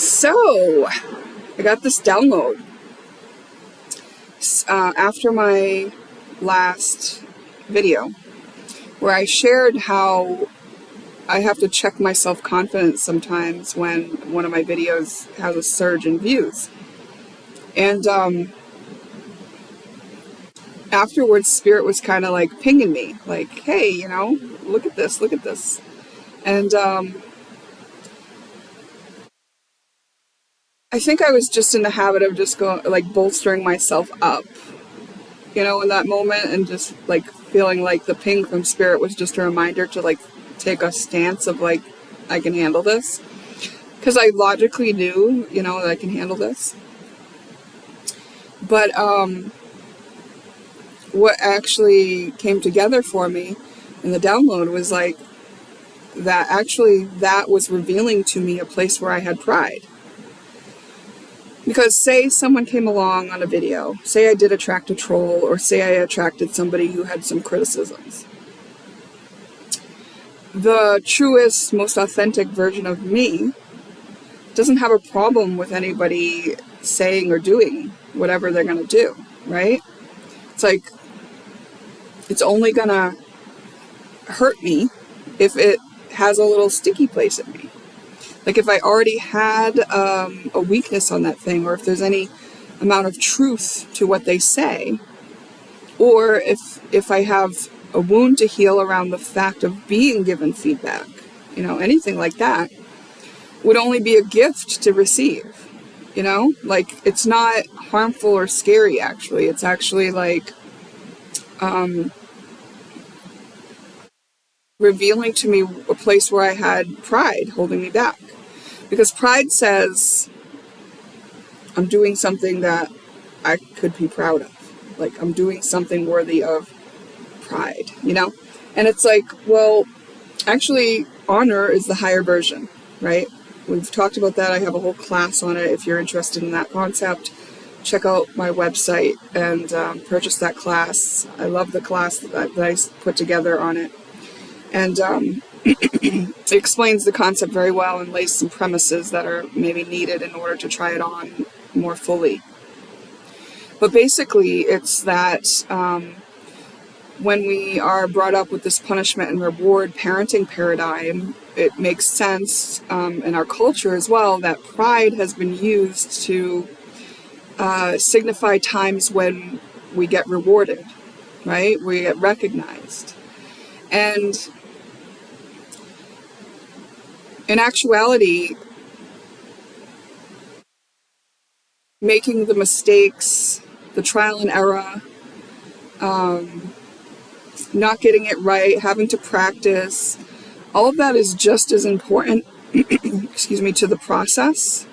So, I got this download after my last video where I shared how I have to check my self-confidence sometimes when one of my videos has a surge in views. And afterwards, Spirit was kind of like pinging me, like, hey, look at this, look at this. And I think I was just in the habit of just going, like, bolstering myself up, in that moment, and just, like, feeling like the ping from Spirit was just a reminder to, like, take a stance of, like, I can handle this. Because I logically knew, that I can handle this. But what actually came together for me in the download was, like, that was revealing to me a place where I had pride. Because say someone came along on a video, say I did attract a troll, or say I attracted somebody who had some criticisms. The truest, most authentic version of me doesn't have a problem with anybody saying or doing whatever they're going to do, right? It's like, it's only going to hurt me if it has a little sticky place in me. Like if I already had a weakness on that thing, or if there's any amount of truth to what they say, or if I have a wound to heal around the fact of being given feedback, anything like that would only be a gift to receive, like it's not harmful or scary, actually. It's actually like revealing to me a place where I had pride holding me back. Because pride says, I'm doing something that I could be proud of. Like, I'm doing something worthy of pride, And it's like, well, actually, honor is the higher version, right? We've talked about that. I have a whole class on it. If you're interested in that concept, check out my website and purchase that class. I love the class that I put together on it. And it explains the concept very well and lays some premises that are maybe needed in order to try it on more fully. But basically, it's that when we are brought up with this punishment and reward parenting paradigm, it makes sense in our culture as well that pride has been used to signify times when we get rewarded, right? We get recognized. And in actuality, making the mistakes, the trial and error, not getting it right, having to practice, all of that is just as important, to the process.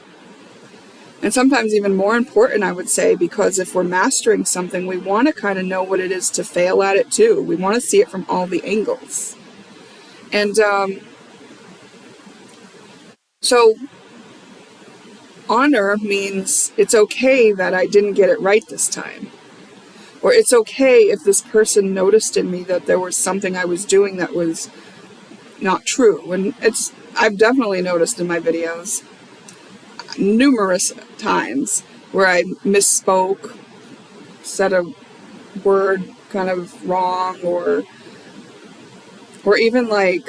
And sometimes even more important, I would say, because if we're mastering something, we want to kind of know what it is to fail at it too. We want to see it from all the angles. And so honor means it's okay that I didn't get it right this time. Or it's okay if this person noticed in me that there was something I was doing that was not true. And I've definitely noticed in my videos numerous times where I misspoke, said a word kind of wrong, or even like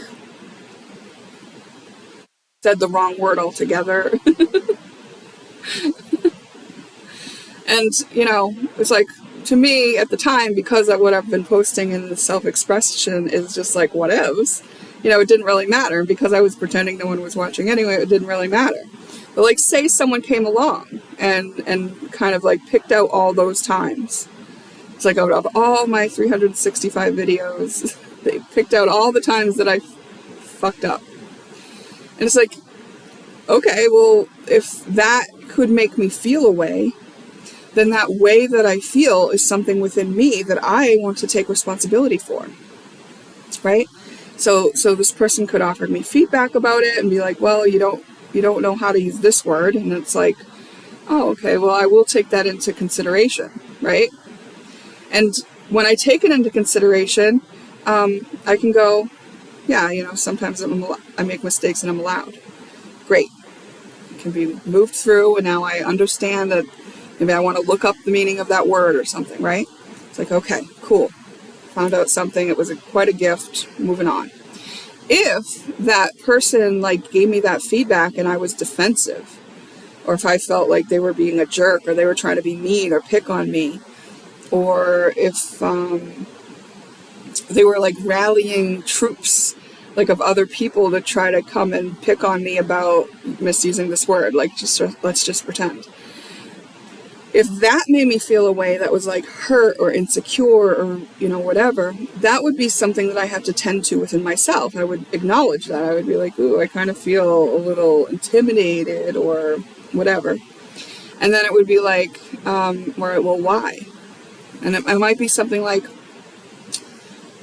said the wrong word altogether. And, it's like, to me at the time, because of what I've been posting in the self-expression is just like whatevs, it didn't really matter. And because I was pretending no one was watching anyway, it didn't really matter. But like, say someone came along and kind of like picked out all those times. It's like out of all my 365 videos, they picked out all the times that I fucked up. And it's like, okay, well, if that could make me feel a way, then that way that I feel is something within me that I want to take responsibility for, right? So this person could offer me feedback about it and be like, well, you don't know how to use this word. And it's like, oh, okay, well, I will take that into consideration, right? And when I take it into consideration, I can go, yeah, sometimes I make mistakes and I'm allowed. Great. can be moved through, and now I understand that maybe I want to look up the meaning of that word or something, right? It's like, okay, cool. Found out something. It was quite a gift. Moving on. If that person like gave me that feedback and I was defensive, or if I felt like they were being a jerk, or they were trying to be mean or pick on me, or if they were like rallying troops like of other people to try to come and pick on me about misusing this word, like let's just pretend. If that made me feel a way that was like hurt or insecure or, whatever, that would be something that I have to tend to within myself. I would acknowledge that. I would be like, ooh, I kind of feel a little intimidated or whatever. And then it would be like, well, why? And it might be something like,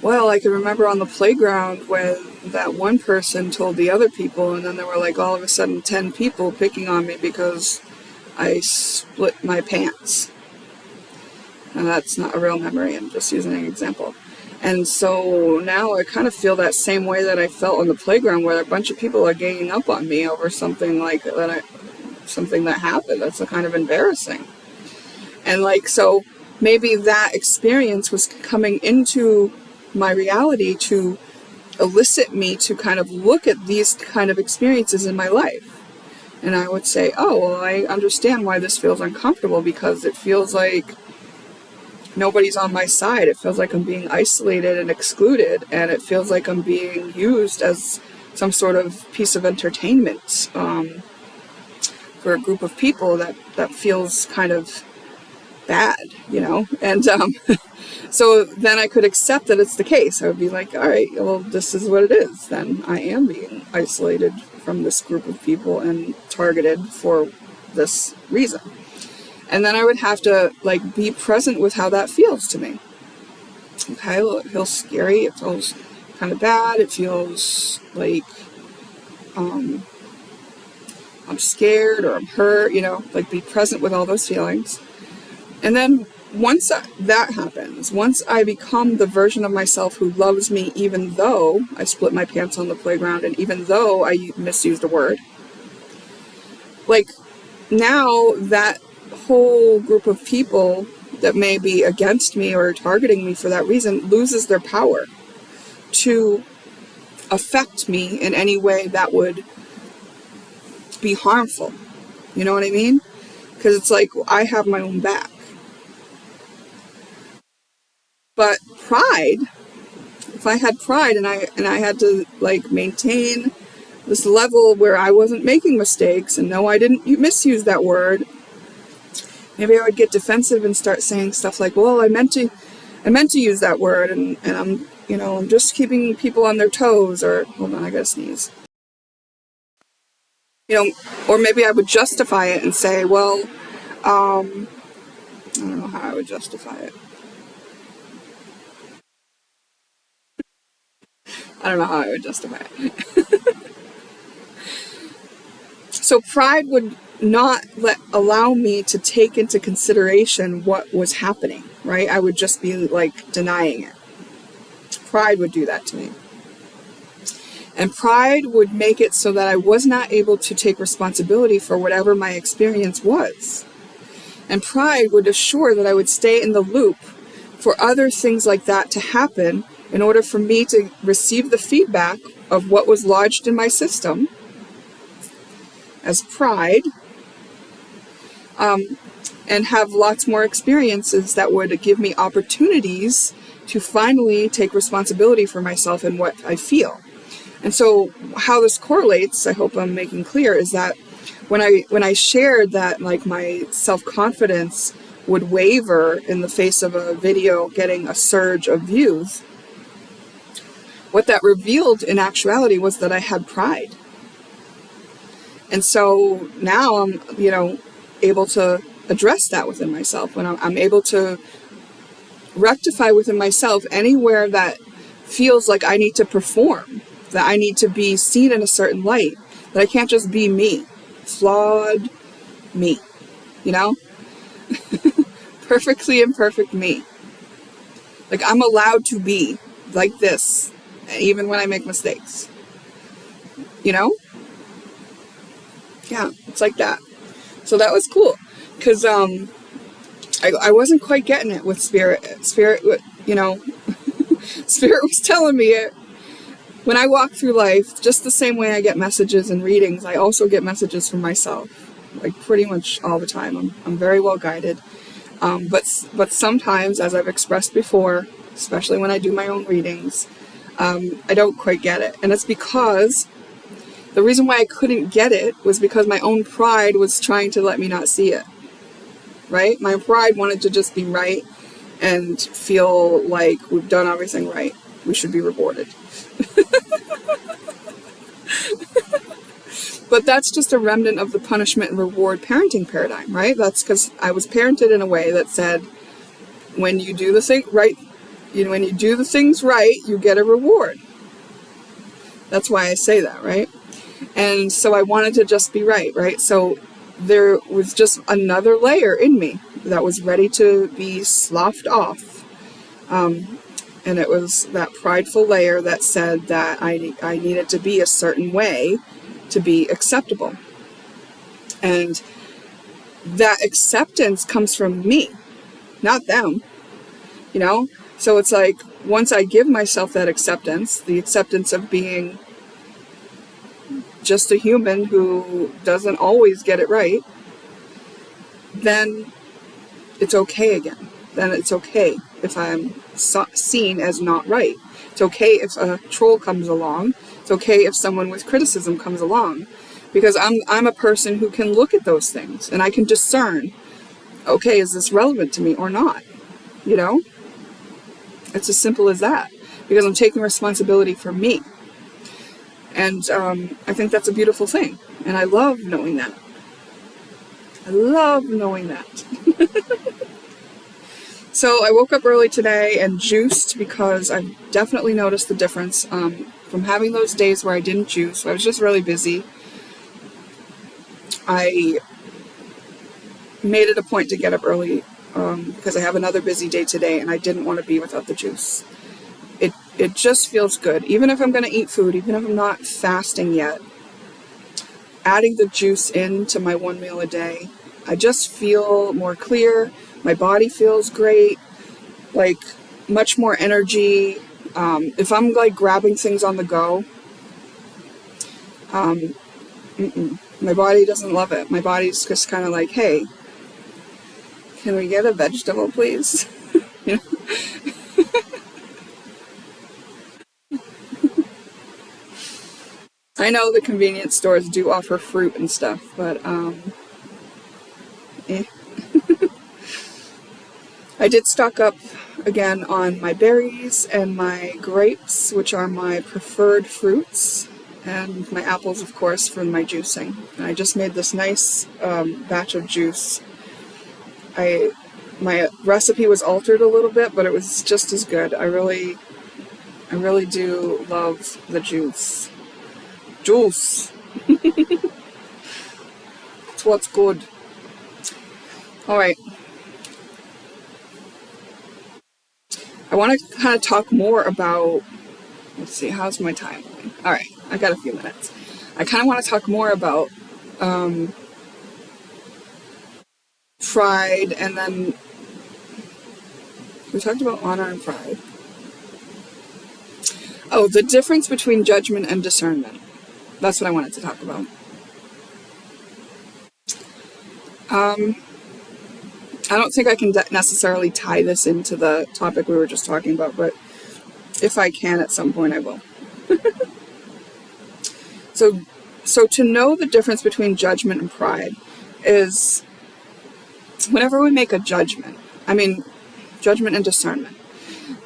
well, I can remember on the playground when that one person told the other people, and then there were like all of a sudden 10 people picking on me because I split my pants. And that's not a real memory, I'm just using an example. And so now I kind of feel that same way that I felt on the playground, where a bunch of people are ganging up on me over something like that, something that happened that's kind of embarrassing. And like, so maybe that experience was coming into my reality to elicit me to kind of look at these kind of experiences in my life. And I would say, oh, well, I understand why this feels uncomfortable, because it feels like nobody's on my side. It feels like I'm being isolated and excluded, and it feels like I'm being used as some sort of piece of entertainment for a group of people that feels kind of bad, And so then I could accept that it's the case. I would be like, all right, well, this is what it is. Then I am being isolated from this group of people and targeted for this reason. And then I would have to like be present with how that feels to me. Okay, well, it feels scary. It feels kind of bad. It feels like I'm scared or I'm hurt, like be present with all those feelings. And then once that happens, once I become the version of myself who loves me even though I split my pants on the playground and even though I misused a word, like now that whole group of people that may be against me or targeting me for that reason loses their power to affect me in any way that would be harmful. You know what I mean? Because it's like I have my own back. But pride, if I had pride and I had to like maintain this level where I wasn't making mistakes, and no, I didn't misuse that word, maybe I would get defensive and start saying stuff like, well, I meant to use that word, and I'm I'm just keeping people on their toes, or hold on, I gotta sneeze. Or maybe I would justify it and say, well, I don't know how I would justify it. I don't know how I would justify it. So pride would not allow me to take into consideration what was happening, right? I would just be like denying it. Pride would do that to me. And pride would make it so that I was not able to take responsibility for whatever my experience was. And pride would assure that I would stay in the loop for other things like that to happen in order for me to receive the feedback of what was lodged in my system as pride, and have lots more experiences that would give me opportunities to finally take responsibility for myself and what I feel. And so how this correlates, I hope I'm making clear, is that when I shared that like my self-confidence would waver in the face of a video getting a surge of views, what that revealed in actuality was that I had pride. And so now I'm, able to address that within myself, when I'm able to rectify within myself anywhere that feels like I need to perform, that I need to be seen in a certain light, that I can't just be me, flawed me, perfectly imperfect me. Like I'm allowed to be like this, even when I make mistakes, Yeah, it's like that. So that was cool, because I wasn't quite getting it with Spirit. Spirit, Spirit was telling me it. When I walk through life, just the same way I get messages and readings, I also get messages from myself, like pretty much all the time. I'm very well guided. But sometimes, as I've expressed before, especially when I do my own readings, I don't quite get it. And it's because the reason why I couldn't get it was because my own pride was trying to let me not see it, right? My pride wanted to just be right and feel like we've done everything right. We should be rewarded. But that's just a remnant of the punishment and reward parenting paradigm, right? That's because I was parented in a way that said, when you do the thing right, when you do the things right, you get a reward. That's why I say that, right? And so I wanted to just be right? So there was just another layer in me that was ready to be sloughed off. And it was that prideful layer that said that I needed to be a certain way to be acceptable. And that acceptance comes from me, not them, So it's like, once I give myself that acceptance, the acceptance of being just a human who doesn't always get it right, then it's okay again. Then it's okay if I'm seen as not right. It's okay if a troll comes along. It's okay if someone with criticism comes along. Because I'm a person who can look at those things and I can discern, okay, is this relevant to me or not? It's as simple as that. Because I'm taking responsibility for me. And I think that's a beautiful thing. And I love knowing that. I love knowing that. So I woke up early today and juiced because I've definitely noticed the difference from having those days where I didn't juice. I was just really busy. I made it a point to get up early because I have another busy day today and I didn't want to be without the juice. It just feels good. Even if I'm going to eat food, even if I'm not fasting yet, adding the juice into my one meal a day, I just feel more clear. My body feels great, like much more energy. If I'm like grabbing things on the go, my body doesn't love it. My body's just kind of like, hey, can we get a vegetable, please? I know the convenience stores do offer fruit and stuff, but I did stock up again on my berries and my grapes, which are my preferred fruits, and my apples, of course, for my juicing. And I just made this nice batch of juice. My recipe was altered a little bit, but it was just as good. I really do love the juice. Juice! It's what's good. Alright. I want to kind of talk more about, let's see, how's my time going? Alright, I got a few minutes. I kind of want to talk more about pride, and then we talked about honor and pride. Oh, the difference between judgment and discernment. That's what I wanted to talk about. I don't think I can necessarily tie this into the topic we were just talking about, but if I can at some point, I will. So to know the difference between judgment and pride is whenever we make a judgment, judgment and discernment.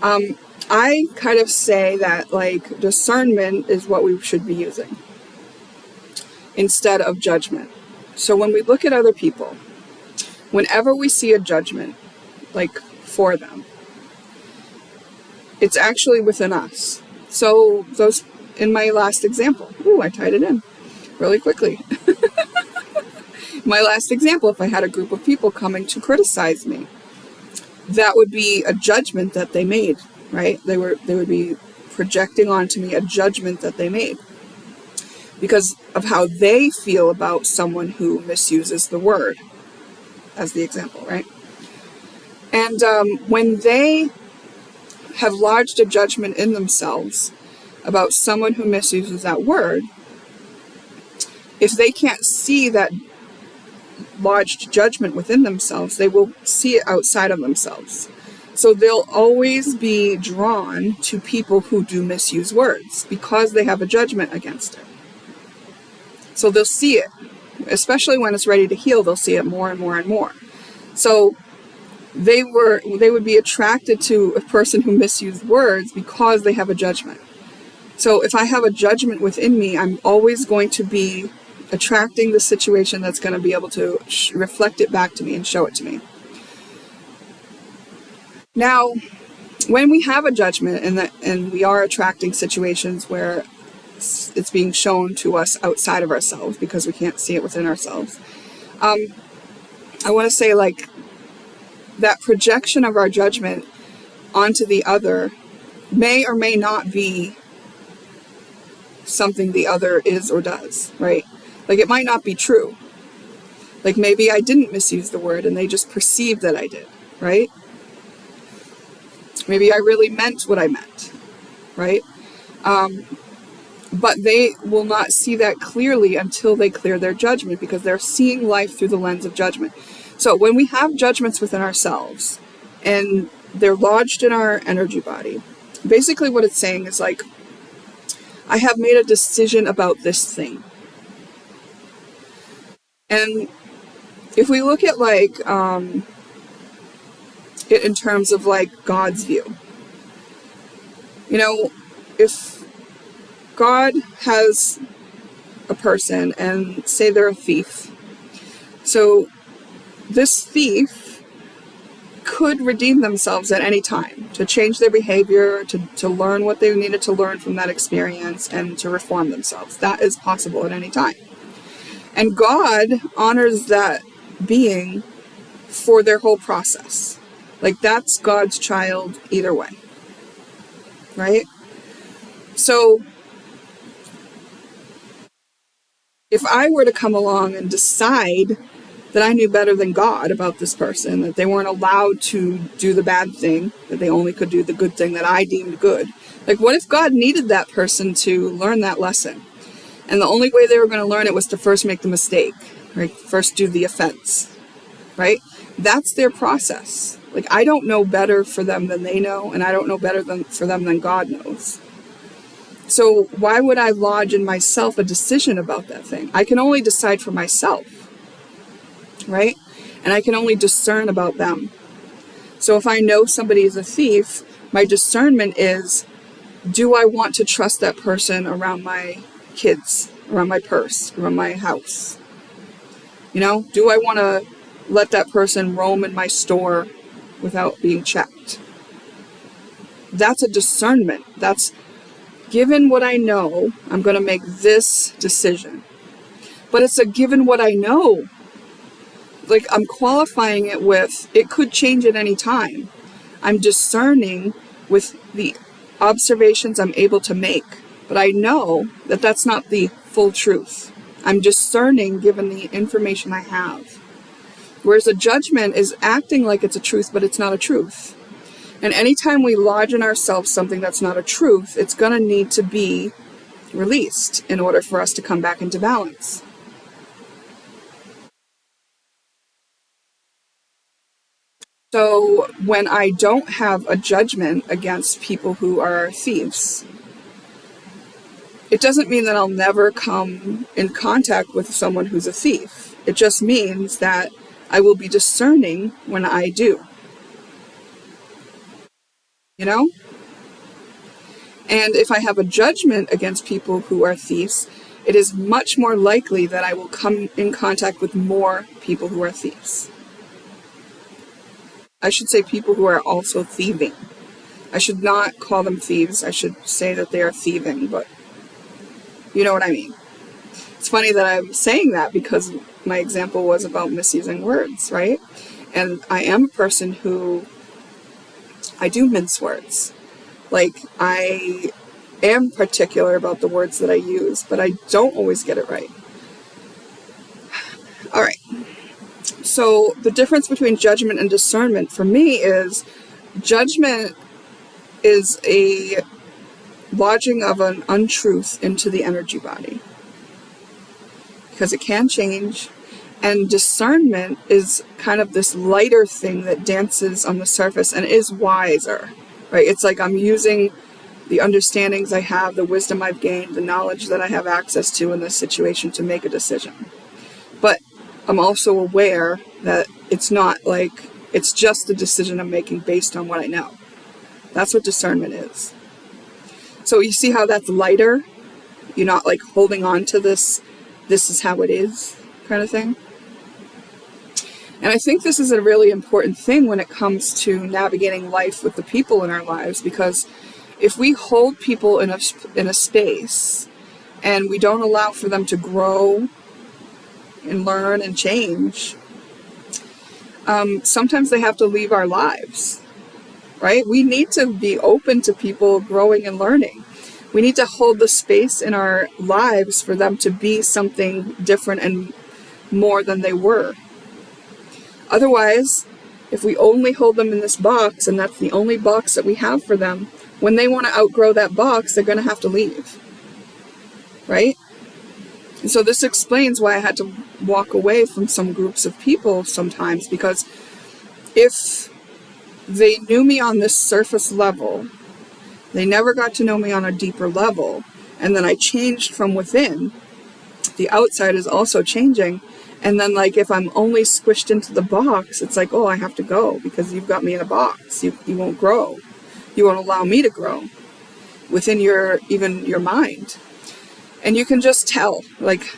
I kind of say that like discernment is what we should be using instead of judgment. So when we look at other people, whenever we see a judgment, like for them, it's actually within us. So those, in my last example, I tied it in really quickly. My last example, if I had a group of people coming to criticize me, that would be a judgment that they made, right? They would be projecting onto me a judgment that they made. because of how they feel about someone who misuses the word, as the example, right? And when they have lodged a judgment in themselves about someone who misuses that word, if they can't see that lodged judgment within themselves, they will see it outside of themselves. So they'll always be drawn to people who do misuse words because they have a judgment against it. So they'll see it, especially when it's ready to heal, they'll see it more and more and more. So they would be attracted to a person who misused words because they have a judgment. So if I have a judgment within me, I'm always going to be attracting the situation that's going to be able to reflect it back to me and show it to me. Now, when we have a judgment and we are attracting situations where it's being shown to us outside of ourselves because we can't see it within ourselves, I want to say, like, that projection of our judgment onto the other may or may not be something the other is or does, right? Like, it might not be true. Like, maybe I didn't misuse the word and they just perceived that I did, right? Maybe I really meant what I meant, right? But they will not see that clearly until they clear their judgment, because they're seeing life through the lens of judgment. So when we have judgments within ourselves and they're lodged in our energy body, basically what it's saying is, like, I have made a decision about this thing. And if we look at, like, it in terms of, like, God's view, you know, if God has a person and say they're a thief, so this thief could redeem themselves at any time, to change their behavior, to learn what they needed to learn from that experience, and to reform themselves. That is possible at any time. And God honors that being for their whole process. Like, that's God's child either way, right? So if I were to come along and decide that I knew better than God about this person, that they weren't allowed to do the bad thing, that they only could do the good thing that I deemed good, like, what if God needed that person to learn that lesson? And the only way they were going to learn it was to first make the mistake, right? First do the offense, right? That's their process. Like, I don't know better for them than they know, and I don't know better for them than God knows. So why would I lodge in myself a decision about that thing? I can only decide for myself, right? And I can only discern about them. So if I know somebody is a thief, my discernment is, do I want to trust that person around my kids, around my purse, around my house? You know, do I want to let that person roam in my store without being checked? That's a discernment. That's, given what I know, I'm going to make this decision. But it's a given what I know. Like, I'm qualifying it with, it could change at any time. I'm discerning with the observations I'm able to make. But I know that that's not the full truth. I'm discerning given the information I have. Whereas a judgment is acting like it's a truth, but it's not a truth. And anytime we lodge in ourselves something that's not a truth, it's going to need to be released in order for us to come back into balance. So when I don't have a judgment against people who are thieves, it doesn't mean that I'll never come in contact with someone who's a thief. It just means that I will be discerning when I do. You know? And if I have a judgment against people who are thieves, it is much more likely that I will come in contact with more people who are thieves. I should say people who are also thieving. I should not call them thieves. I should say that they are thieving, but you know what I mean. It's funny that I'm saying that because my example was about misusing words, right? And I am a person who, I do mince words. Like, I am particular about the words that I use, but I don't always get it right. All right. So the difference between judgment and discernment for me is judgment is a lodging of an untruth into the energy body because it can change. And discernment is kind of this lighter thing that dances on the surface and is wiser, right? It's like I'm using the understandings I have, the wisdom I've gained, the knowledge that I have access to in this situation to make a decision. But I'm also aware that it's not like, it's just a decision I'm making based on what I know. That's what discernment is. So you see how that's lighter? You're not like holding on to this is how it is kind of thing. And I think this is a really important thing when it comes to navigating life with the people in our lives, because if we hold people in a space and we don't allow for them to grow and learn and change, sometimes they have to leave our lives, right? We need to be open to people growing and learning. We need to hold the space in our lives for them to be something different and more than they were. Otherwise, if we only hold them in this box and that's the only box that we have for them, when they want to outgrow that box, they're going to have to leave, right? And so this explains why I had to walk away from some groups of people sometimes, because if they knew me on this surface level, they never got to know me on a deeper level, and then I changed from within, the outside is also changing. And then, like, if I'm only squished into the box, it's like, oh, I have to go because you've got me in a box. You won't grow. You won't allow me to grow within even your mind. And you can just tell. Like,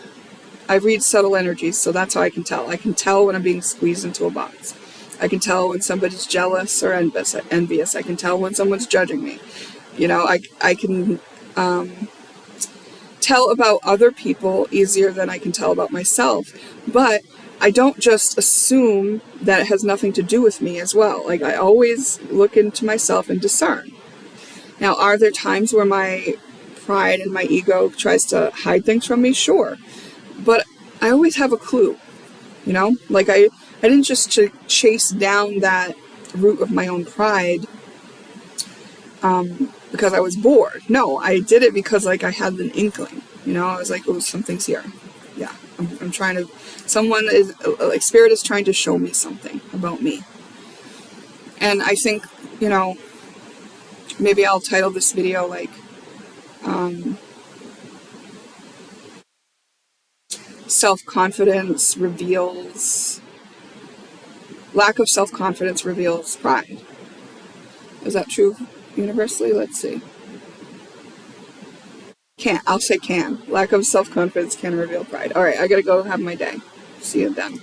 I read subtle energies, so that's how I can tell. I can tell when I'm being squeezed into a box. I can tell when somebody's jealous or envious. I can tell when someone's judging me. You know, I can tell about other people easier than I can tell about myself. But I don't just assume that it has nothing to do with me as well. Like, I always look into myself and discern. Now, are there times where my pride and my ego tries to hide things from me? Sure. But I always have a clue, you know? Like, I didn't just chase down that root of my own pride because I was bored. No, I did it because, like, I had an inkling, you know? I was like, oh, something's here. Yeah, I'm trying to, someone is, like, spirit is trying to show me something about me. And I think, you know, maybe I'll title this video, like, self-confidence reveals, lack of self-confidence reveals pride. Is that true universally? Let's see. I'll say can. Lack of self-confidence can reveal pride. All right, I gotta go have my day. See you then.